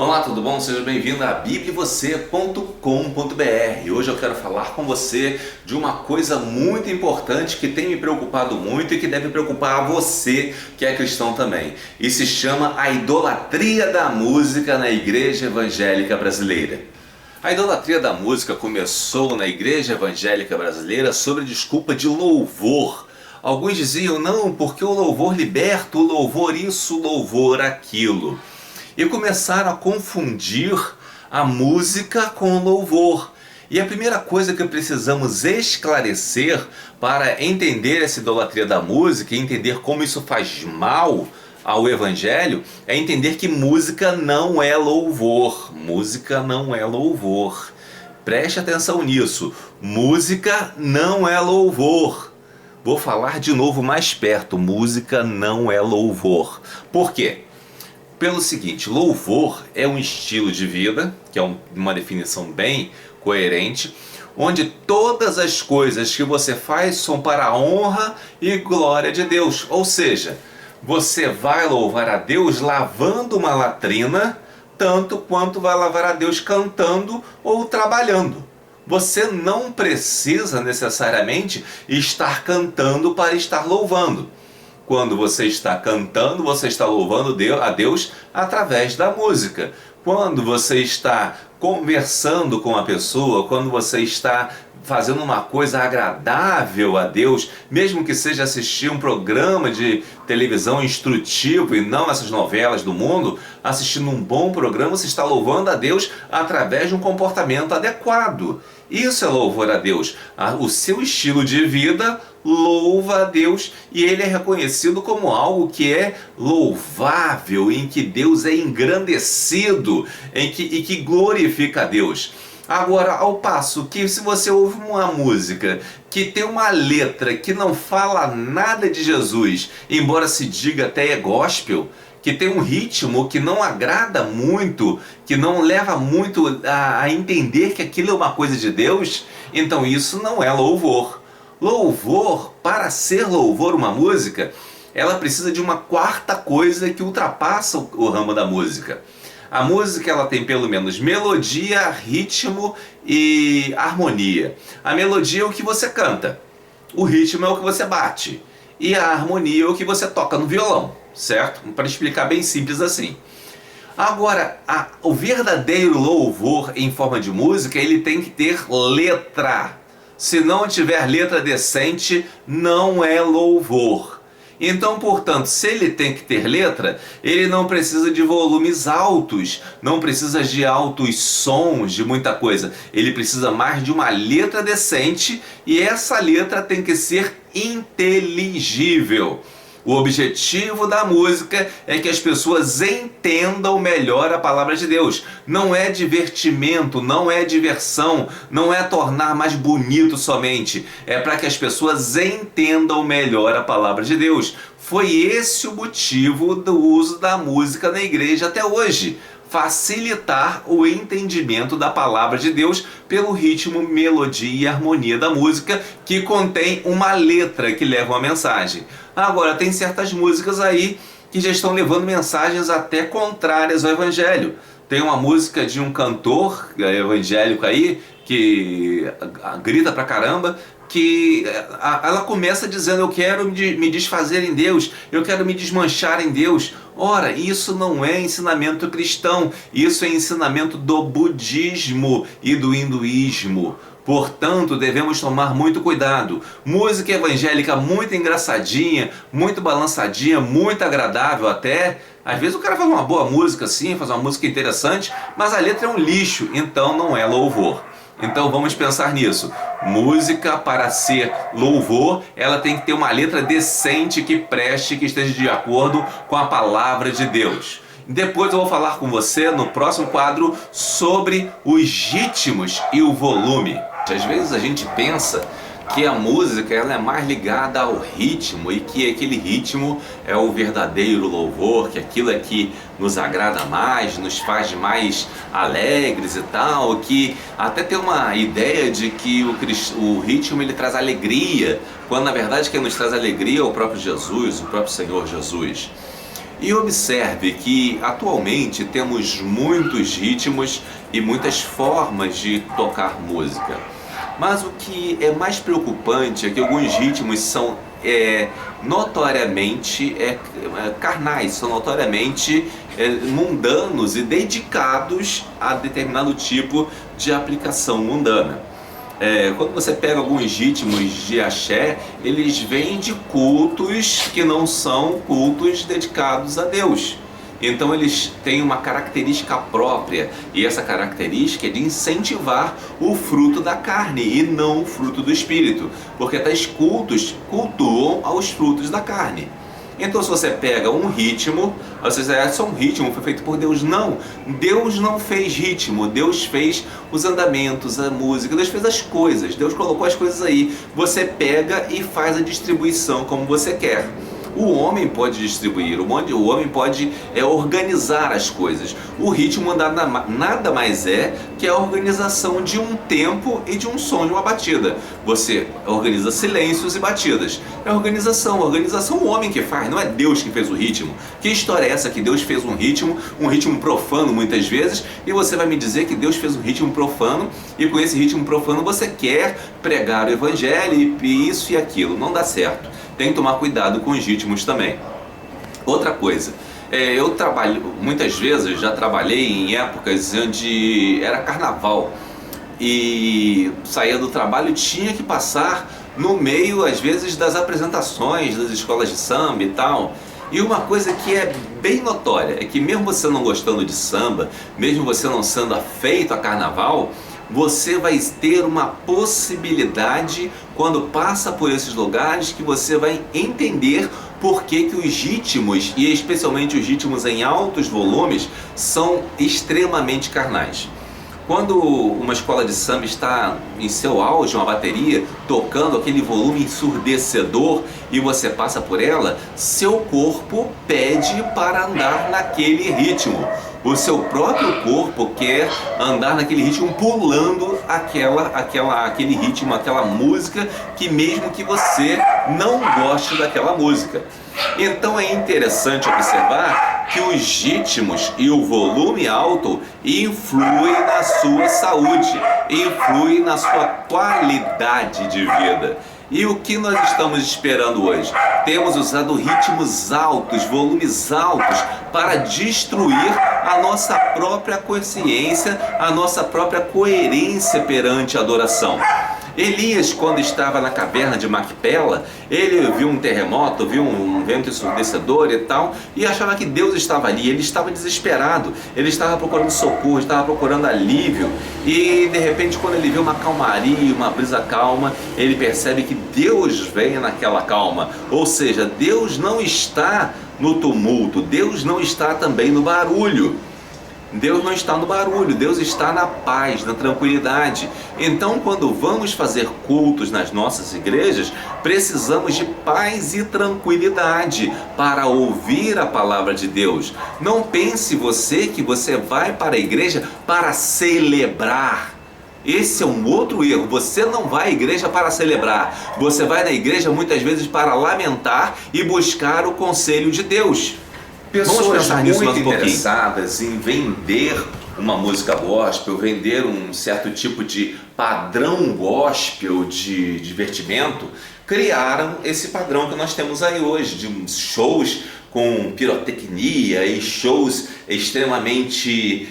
Olá, tudo bom? Seja bem-vindo a bibliavocê.com.br. Hoje eu quero falar com você de uma coisa muito importante que tem me preocupado muito e que deve preocupar você que é cristão também. E se chama a idolatria da música na Igreja Evangélica Brasileira. A idolatria da música começou na Igreja Evangélica Brasileira sob desculpa de louvor. Alguns diziam, não, porque o louvor liberta, o louvor isso, o louvor aquilo. E começaram a confundir a música com o louvor. E a primeira coisa que precisamos esclarecer para entender essa idolatria da música e entender como isso faz mal ao Evangelho é entender que música não é louvor. Música não é louvor. Preste atenção nisso. Música não é louvor. Vou falar de novo mais perto. Música não é louvor. Por quê? Pelo seguinte, louvor é um estilo de vida, que é uma definição bem coerente, onde todas as coisas que você faz são para a honra e glória de Deus. Ou seja, você vai louvar a Deus lavando uma latrina, tanto quanto vai louvar a Deus cantando ou trabalhando. Você não precisa necessariamente estar cantando para estar louvando. Quando você está cantando, você está louvando a Deus através da música. Quando você está conversando com a pessoa, quando você está fazendo uma coisa agradável a Deus, mesmo que seja assistir um programa de televisão instrutivo e não essas novelas do mundo, assistindo um bom programa, você está louvando a Deus através de um comportamento adequado. Isso é louvor a Deus. O seu estilo de vida louva a Deus e ele é reconhecido como algo que é louvável, em que Deus é engrandecido, e que glorifica a Deus. Agora, ao passo que se você ouve uma música que tem uma letra que não fala nada de Jesus, embora se diga até é gospel, que tem um ritmo que não agrada muito, que não leva muito a entender que aquilo é uma coisa de Deus, então isso não é louvor. Louvor, para ser louvor uma música, ela precisa de uma quarta coisa que ultrapassa o ramo da música. A música ela tem pelo menos melodia, ritmo e harmonia. A melodia é o que você canta, o ritmo é o que você bate e a harmonia é o que você toca no violão, certo? Para explicar bem simples assim. Agora, o verdadeiro louvor em forma de música, ele tem que ter letra. Se não tiver letra decente, não é louvor. Então, portanto, se ele tem que ter letra, ele não precisa de volumes altos, não precisa de altos sons, de muita coisa. Ele precisa mais de uma letra decente e essa letra tem que ser inteligível. O objetivo da música é que as pessoas entendam melhor a palavra de Deus. Não é divertimento, não é diversão, não é tornar mais bonito somente. É para que as pessoas entendam melhor a palavra de Deus. Foi esse o motivo do uso da música na igreja até hoje. Facilitar o entendimento da palavra de Deus pelo ritmo, melodia e harmonia da música que contém uma letra que leva uma mensagem. Agora, tem certas músicas aí que já estão levando mensagens até contrárias ao Evangelho. Tem uma música de um cantor evangélico aí que grita pra caramba, que ela começa dizendo, eu quero me desfazer em Deus, eu quero me desmanchar em Deus. Ora, isso não é ensinamento cristão, isso é ensinamento do budismo e do hinduísmo. Portanto, devemos tomar muito cuidado. Música evangélica muito engraçadinha, muito balançadinha, muito agradável até. Às vezes o cara faz uma boa música assim, faz uma música interessante, mas a letra é um lixo, então não é louvor. Então vamos pensar nisso. Música, para ser louvor, ela tem que ter uma letra decente, que preste, que esteja de acordo com a palavra de Deus. Depois eu vou falar com você no próximo quadro sobre os ritmos e o volume. Às vezes a gente pensa que a música ela é mais ligada ao ritmo e que aquele ritmo é o verdadeiro louvor, que aquilo é que nos agrada mais, nos faz mais alegres e tal, que até tem uma ideia de que o ritmo ele traz alegria, quando na verdade quem nos traz alegria é o próprio Jesus, o próprio Senhor Jesus. E observe que atualmente temos muitos ritmos e muitas formas de tocar música. Mas o que é mais preocupante é que alguns ritmos são notoriamente carnais, são notoriamente mundanos e dedicados a determinado tipo de aplicação mundana. Quando você pega alguns ritmos de axé, eles vêm de cultos que não são cultos dedicados a Deus. Então eles têm uma característica própria, e essa característica é de incentivar o fruto da carne e não o fruto do espírito, porque tais cultos cultuam aos frutos da carne. Então se você pega um ritmo, você diz, é só um ritmo, foi feito por Deus. Não, Deus não fez ritmo, Deus fez os andamentos, a música, Deus fez as coisas, Deus colocou as coisas aí. Você pega e faz a distribuição como você quer. O homem pode distribuir, o homem pode organizar as coisas. O ritmo nada mais é que a organização de um tempo e de um som, de uma batida. Você organiza silêncios e batidas. É organização o homem que faz, não é Deus que fez o ritmo. Que história é essa que Deus fez um ritmo profano muitas vezes, e você vai me dizer que Deus fez um ritmo profano, e com esse ritmo profano você quer pregar o evangelho e isso e aquilo. Não dá certo. Tem que tomar cuidado com os ritmos também. Outra coisa, eu trabalho, muitas vezes já trabalhei em épocas onde era carnaval e saía do trabalho e tinha que passar no meio, às vezes, das apresentações das escolas de samba e tal. E uma coisa que é bem notória é que mesmo você não gostando de samba, mesmo você não sendo afeito a carnaval, você vai ter uma possibilidade quando passa por esses lugares que você vai entender por que os ritmos, e especialmente os ritmos em altos volumes, são extremamente carnais. Quando uma escola de samba está em seu auge, uma bateria, tocando aquele volume ensurdecedor e você passa por ela, seu corpo pede para andar naquele ritmo. O seu próprio corpo quer andar naquele ritmo, pulando aquele ritmo, aquela música, que mesmo que você não goste daquela música. Então é interessante observar que os ritmos e o volume alto influem na sua saúde, influem na sua qualidade de vida. E o que nós estamos esperando hoje? Temos usado ritmos altos, volumes altos, para destruir a nossa própria consciência, a nossa própria coerência perante a adoração. Elias, quando estava na caverna de Macpela, ele viu um terremoto, viu um vento ensurdecedor e tal, e achava que Deus estava ali. Ele estava desesperado, ele estava procurando socorro, estava procurando alívio, e de repente, quando ele vê uma calmaria, uma brisa calma, ele percebe que Deus vem naquela calma. Ou seja, Deus não está no tumulto, Deus não está também no barulho. Deus não está no barulho, Deus está na paz, na tranquilidade. Então, quando vamos fazer cultos nas nossas igrejas, precisamos de paz e tranquilidade para ouvir a palavra de Deus. Não pense você que você vai para a igreja para celebrar. Esse é um outro erro. Você não vai à igreja para celebrar. Você vai na igreja muitas vezes para lamentar e buscar o conselho de Deus. Pessoas muito interessadas em vender uma música gospel, vender um certo tipo de padrão gospel de divertimento, criaram esse padrão que nós temos aí hoje, de shows com pirotecnia e shows extremamente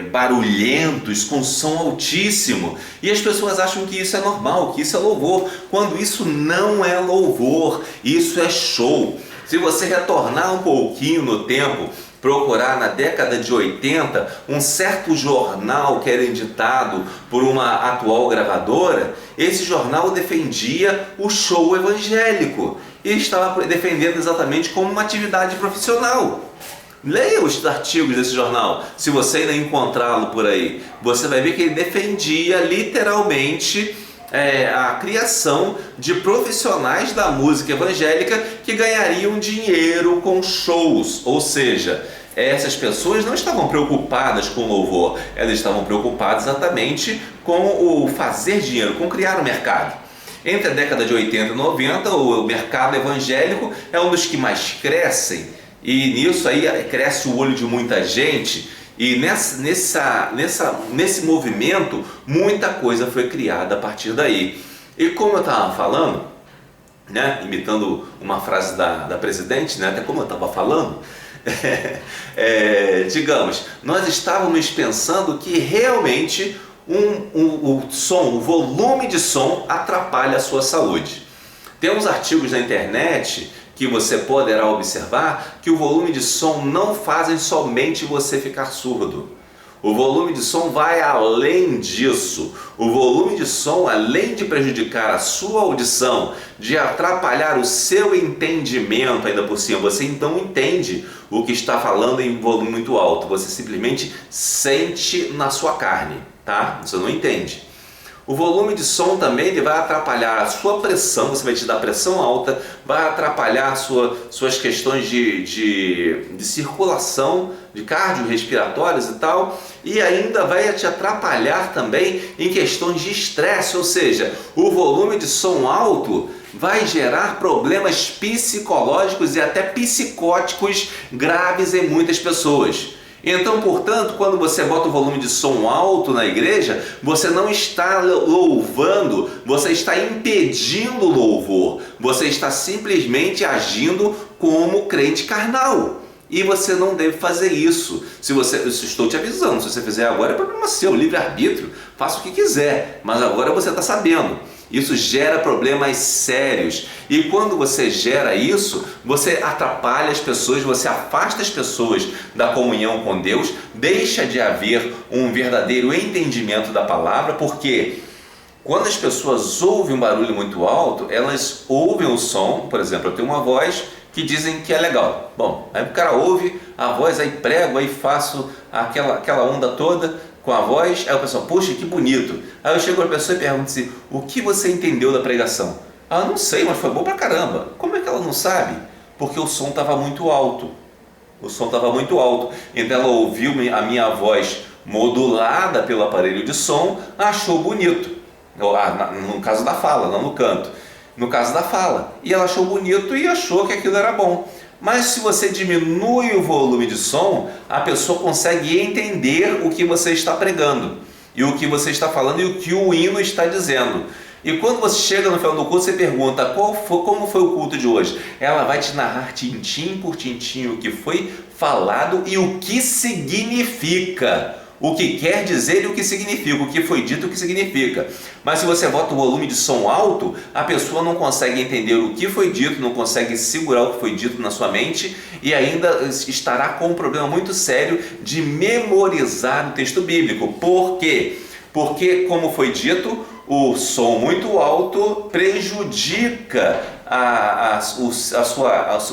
barulhentos, com som altíssimo. E as pessoas acham que isso é normal, que isso é louvor, quando isso não é louvor, isso é show. Se você retornar um pouquinho no tempo, procurar na década de 80, um certo jornal que era editado por uma atual gravadora, esse jornal defendia o show evangélico e estava defendendo exatamente como uma atividade profissional. Leia os artigos desse jornal, se você ainda encontrá-lo por aí. Você vai ver que ele defendia literalmente a criação de profissionais da música evangélica que ganhariam dinheiro com shows, ou seja, essas pessoas não estavam preocupadas com louvor, elas estavam preocupadas exatamente com o fazer dinheiro, com criar o mercado. Entre a década de 80 e 90, o mercado evangélico é um dos que mais crescem, e nisso aí cresce o olho de muita gente, e nesse movimento muita coisa foi criada a partir daí. E como eu estava falando, né, imitando uma frase da presidente, né, até como eu estava falando, digamos, nós estávamos pensando que realmente o volume de som atrapalha a sua saúde. Tem uns artigos na internet que você poderá observar que o volume de som não fazem somente você ficar surdo. O volume de som vai além disso. O volume de som, além de prejudicar a sua audição, de atrapalhar o seu entendimento ainda por cima, você então entende o que está falando em volume muito alto. Você simplesmente sente na sua carne, tá? Você não entende. O volume de som também ele vai atrapalhar a sua pressão, você vai te dar pressão alta, vai atrapalhar suas questões de circulação, de cardiorrespiratórias e tal, e ainda vai te atrapalhar também em questões de estresse, ou seja, o volume de som alto vai gerar problemas psicológicos e até psicóticos graves em muitas pessoas. Então, portanto, quando você bota o volume de som alto na igreja, você não está louvando, você está impedindo o louvor, você está simplesmente agindo como crente carnal. E você não deve fazer isso. Eu estou te avisando, se você fizer agora é problema seu, livre-arbítrio, faça o que quiser, mas agora você está sabendo. Isso gera problemas sérios, e quando você gera isso, você atrapalha as pessoas, você afasta as pessoas da comunhão com Deus, deixa de haver um verdadeiro entendimento da palavra, porque quando as pessoas ouvem um barulho muito alto, elas ouvem o som, por exemplo, eu tenho uma voz que dizem que é legal. Bom, aí o cara ouve a voz, aí prego, aí faço aquela onda toda com a voz, aí o pessoal, poxa, que bonito. Aí eu chego para a pessoa e pergunto assim, o que você entendeu da pregação? Ah, não sei, mas foi bom pra caramba. Como é que ela não sabe? Porque o som estava muito alto. O som estava muito alto. Então ela ouviu a minha voz modulada pelo aparelho de som, achou bonito. No caso da fala, não no canto. No caso da fala. E ela achou bonito e achou que aquilo era bom. Mas se você diminui o volume de som, a pessoa consegue entender o que você está pregando, e o que você está falando e o que o hino está dizendo. E quando você chega no final do culto, você pergunta como foi o culto de hoje. Ela vai te narrar tintim por tintim o que foi falado e o que significa. O que quer dizer e o que significa, o que foi dito e o que significa. Mas se você bota o volume de som alto, a pessoa não consegue entender o que foi dito, não consegue segurar o que foi dito na sua mente e ainda estará com um problema muito sério de memorizar o texto bíblico. Por quê? Porque, como foi dito, o som muito alto prejudica o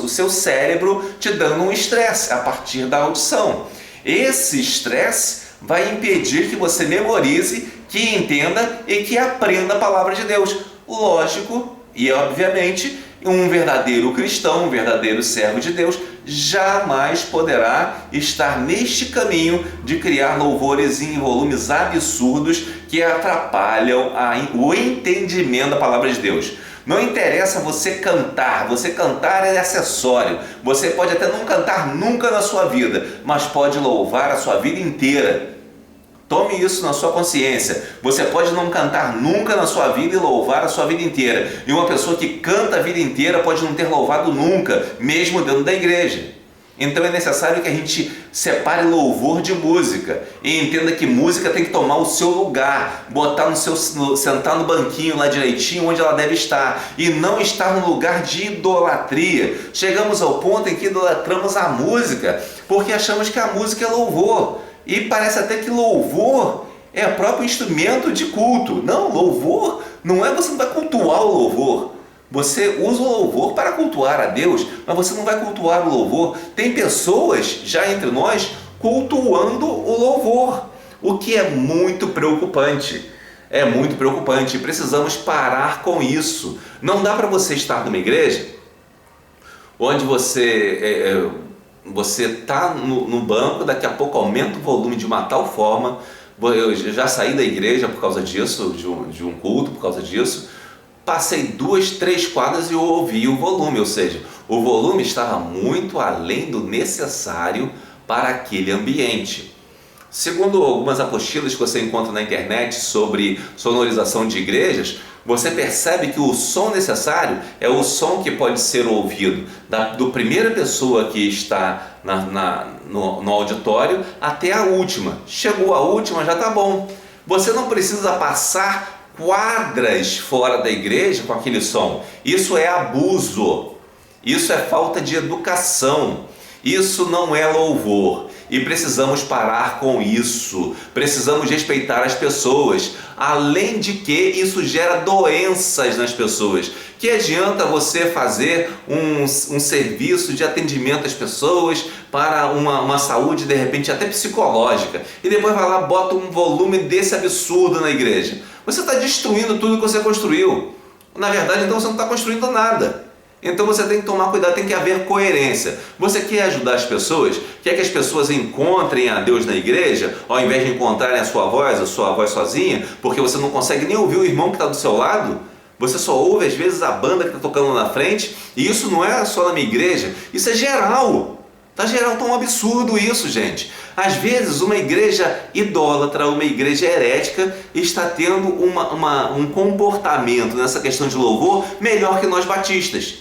seu cérebro, te dando um estresse a partir da audição. Esse estresse vai impedir que você memorize, que entenda e que aprenda a palavra de Deus. Lógico e obviamente, um verdadeiro cristão, um verdadeiro servo de Deus, jamais poderá estar neste caminho de criar louvores em volumes absurdos que atrapalham o entendimento da palavra de Deus. Não interessa você cantar é acessório. Você pode até não cantar nunca na sua vida, mas pode louvar a sua vida inteira. Tome isso na sua consciência. Você pode não cantar nunca na sua vida e louvar a sua vida inteira. E uma pessoa que canta a vida inteira pode não ter louvado nunca, mesmo dentro da igreja. Então é necessário que a gente separe louvor de música e entenda que música tem que tomar o seu lugar, sentar no banquinho lá direitinho onde ela deve estar e não estar no lugar de idolatria. Chegamos ao ponto em que idolatramos a música porque achamos que a música é louvor e parece até que louvor é o próprio instrumento de culto. Não, louvor não é, você não vai cultuar o louvor. Você usa o louvor para cultuar a Deus, mas você não vai cultuar o louvor. Tem pessoas já entre nós cultuando o louvor, o que é muito preocupante. É muito preocupante. Precisamos parar com isso. Não dá para você estar numa igreja onde você está no banco, daqui a pouco aumenta o volume de uma tal forma. Eu já saí da igreja por causa disso, de um culto por causa disso. passei 2, 3 quadras e eu ouvi o volume, ou seja, o volume estava muito além do necessário para aquele ambiente. Segundo algumas apostilas que você encontra na internet sobre sonorização de igrejas, você percebe que o som necessário é o som que pode ser ouvido do primeira pessoa que está no auditório até a última. Chegou a última, já está bom. Você não precisa passar quadras fora da igreja com aquele som. Isso é abuso, isso é falta de educação, isso não é louvor. E precisamos parar com isso, precisamos respeitar as pessoas, além de que isso gera doenças nas pessoas. Que adianta você fazer um serviço de atendimento às pessoas para uma saúde de repente até psicológica e depois vai lá, bota um volume desse absurdo na igreja? Você está destruindo tudo que você construiu. Na verdade, então você não está construindo nada. Então você tem que tomar cuidado, tem que haver coerência. Você quer ajudar as pessoas? Quer que as pessoas encontrem a Deus na igreja, ao invés de encontrarem a sua voz sozinha, porque você não consegue nem ouvir o irmão que está do seu lado? Você só ouve às vezes a banda que está tocando na frente, e isso não é só na minha igreja, isso é geral. Tá geral, tão absurdo isso, gente. Às vezes uma igreja idólatra, uma igreja herética está tendo um comportamento nessa questão de louvor melhor que nós batistas.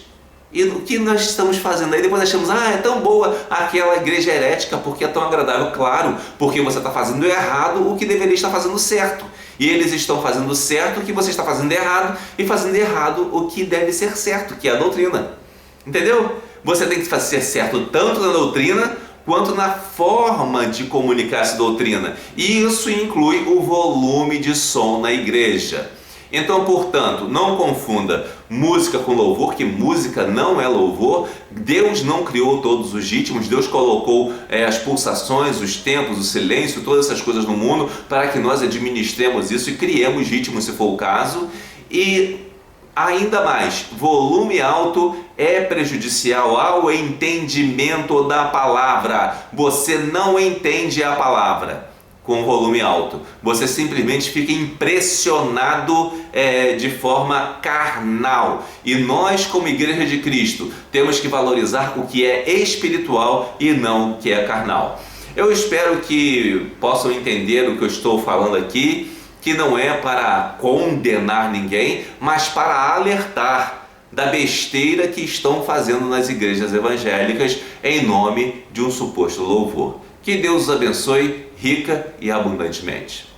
E o que nós estamos fazendo aí? Depois achamos, é tão boa aquela igreja herética porque é tão agradável. Claro, porque você está fazendo errado o que deveria estar fazendo certo. E eles estão fazendo certo o que você está fazendo errado, e fazendo errado o que deve ser certo, que é a doutrina. Entendeu? Você tem que ser certo tanto na doutrina quanto na forma de comunicar essa doutrina. E isso inclui o volume de som na igreja. Então, portanto, não confunda música com louvor, que música não é louvor. Deus não criou todos os ritmos, Deus colocou as pulsações, os tempos, o silêncio, todas essas coisas no mundo para que nós administremos isso e criemos ritmos, se for o caso. E ainda mais, volume alto é prejudicial ao entendimento da palavra. Você não entende a palavra com volume alto, você simplesmente fica impressionado de forma carnal. E nós, como Igreja de Cristo, temos que valorizar o que é espiritual e não o que é carnal. Eu espero que possam entender o que eu estou falando aqui, que não é para condenar ninguém, mas para alertar da besteira que estão fazendo nas igrejas evangélicas em nome de um suposto louvor. Que Deus os abençoe rica e abundantemente.